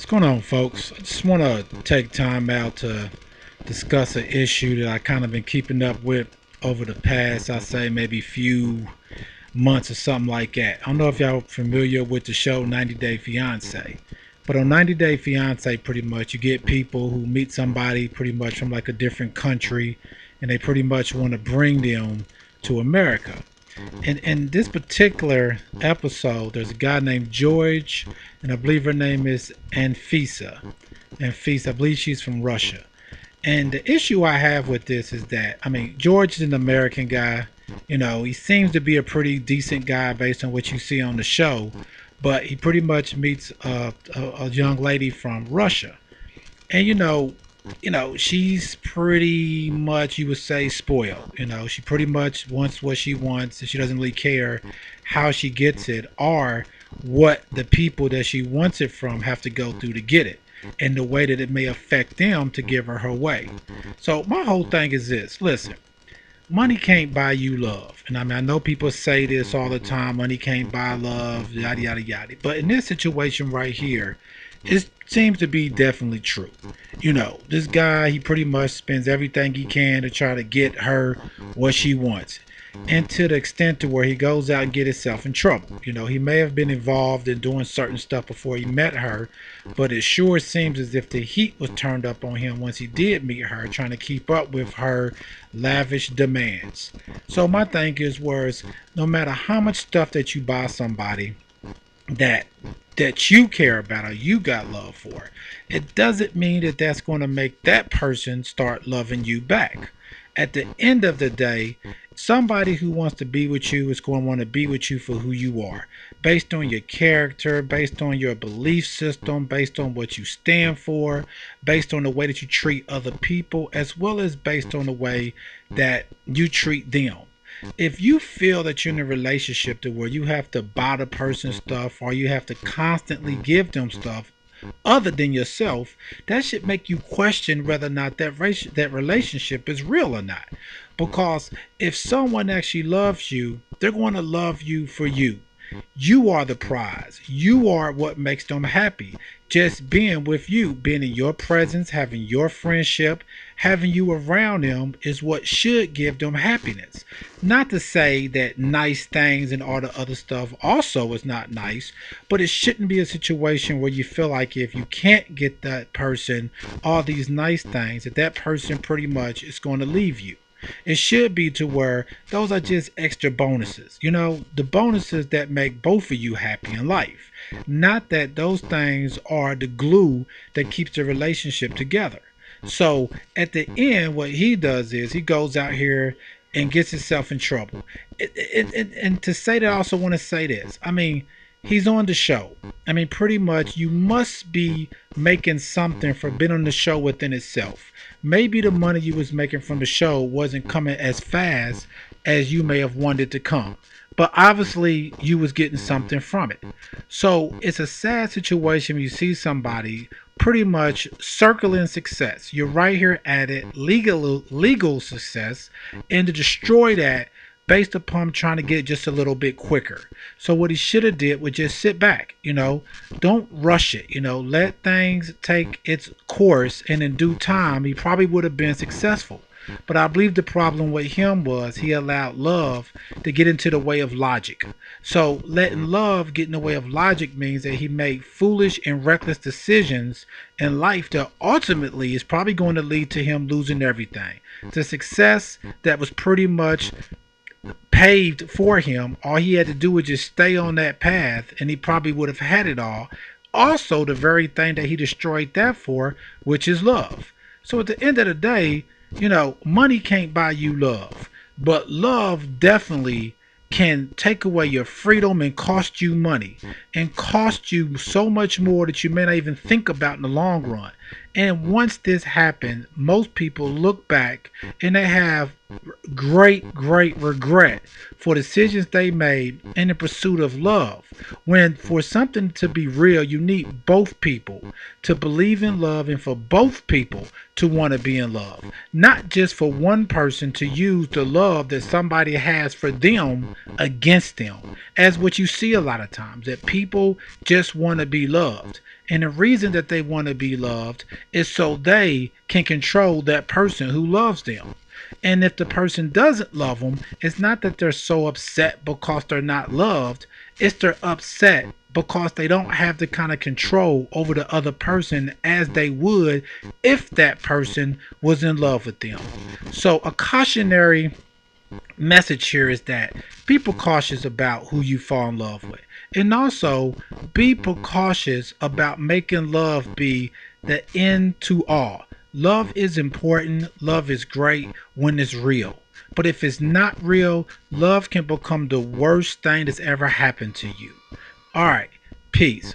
What's going on, folks? I just want to take time out to discuss an issue that I kind of been keeping up with over the past, I say, maybe few months or something like that. I don't know if y'all familiar with the show 90 Day Fiance, but on 90 Day Fiance, pretty much you get people who meet somebody pretty much from like a different country, and they pretty much want to bring them to America. And in this particular episode, there's a guy named George, and I believe her name is Anfisa. Anfisa, I believe she's from Russia. And the issue I have with this is that, I mean, George is an American guy. You know, he seems to be a pretty decent guy based on what you see on the show, but he pretty much meets a young lady from Russia. And she's pretty much, you would say, spoiled. She pretty much wants what she wants, and she doesn't really care how she gets it or what the people that she wants it from have to go through to get it, and the way that it may affect them to give her way. So my whole thing is this: listen, money can't buy you love. And I mean, I know people say this all the time: money can't buy love, yada yada yada. But in this situation right here, it seems to be definitely true. This guy, he pretty much spends everything he can to try to get her what she wants. And to the extent to where he goes out and get himself in trouble. He may have been involved in doing certain stuff before he met her, but it sure seems as if the heat was turned up on him once he did meet her, trying to keep up with her lavish demands. So my thing was, no matter how much stuff that you buy somebody, that you care about or you got love for, it doesn't mean that that's going to make that person start loving you back. At the end of the day, somebody who wants to be with you is going to want to be with you for who you are, based on your character, based on your belief system, based on what you stand for, based on the way that you treat other people, as well as based on the way that you treat them. If you feel that you're in a relationship to where you have to buy the person stuff or you have to constantly give them stuff other than yourself, that should make you question whether or not that relationship is real or not. Because if someone actually loves you, they're going to love you for you. You are the prize. You are what makes them happy. Just being with you, being in your presence, having your friendship, having you around them is what should give them happiness. Not to say that nice things and all the other stuff also is not nice, but it shouldn't be a situation where you feel like if you can't get that person all these nice things, that person pretty much is going to leave you. It should be to where those are just extra bonuses, the bonuses that make both of you happy in life. Not that those things are the glue that keeps the relationship together. So at the end, what he does is he goes out here and gets himself in trouble. And to say that, I also want to say this. I mean, he's on the show. I mean, pretty much you must be making something for being on the show within itself. Maybe the money you was making from the show wasn't coming as fast as you may have wanted to come. But obviously you was getting something from it. So it's a sad situation when you see somebody pretty much circling success. You're right here at it, legal success, and to destroy that based upon trying to get it just a little bit quicker. So what he should have did was just sit back, don't rush it, let things take its course, and in due time he probably would have been successful. But I believe the problem with him was he allowed love to get into the way of logic. So letting love get in the way of logic means that he made foolish and reckless decisions in life that ultimately is probably going to lead to him losing everything. The success that was pretty much paved for him, all he had to do was just stay on that path and he probably would have had it all. Also, the very thing that he destroyed that for, which is love. So at the end of the day, money can't buy you love, but love definitely can take away your freedom and cost you money and cost you so much more that you may not even think about in the long run. And once this happens, most people look back and they have great regret for decisions they made in the pursuit of love. When for something to be real, you need both people to believe in love and for both people to want to be in love. Not just for one person to use the love that somebody has for them against them. As what you see a lot of times, that people just want to be loved. And the reason that they want to be loved is so they can control that person who loves them. And if the person doesn't love them, it's not that they're so upset because they're not loved, it's they're upset because they don't have the kind of control over the other person as they would if that person was in love with them. So, a cautionary message here is that be precautious about who you fall in love with. And also be precautious about making love be the end to all. Love is important, love is great when it's real. But if it's not real, love can become the worst thing that's ever happened to you. Alright, peace.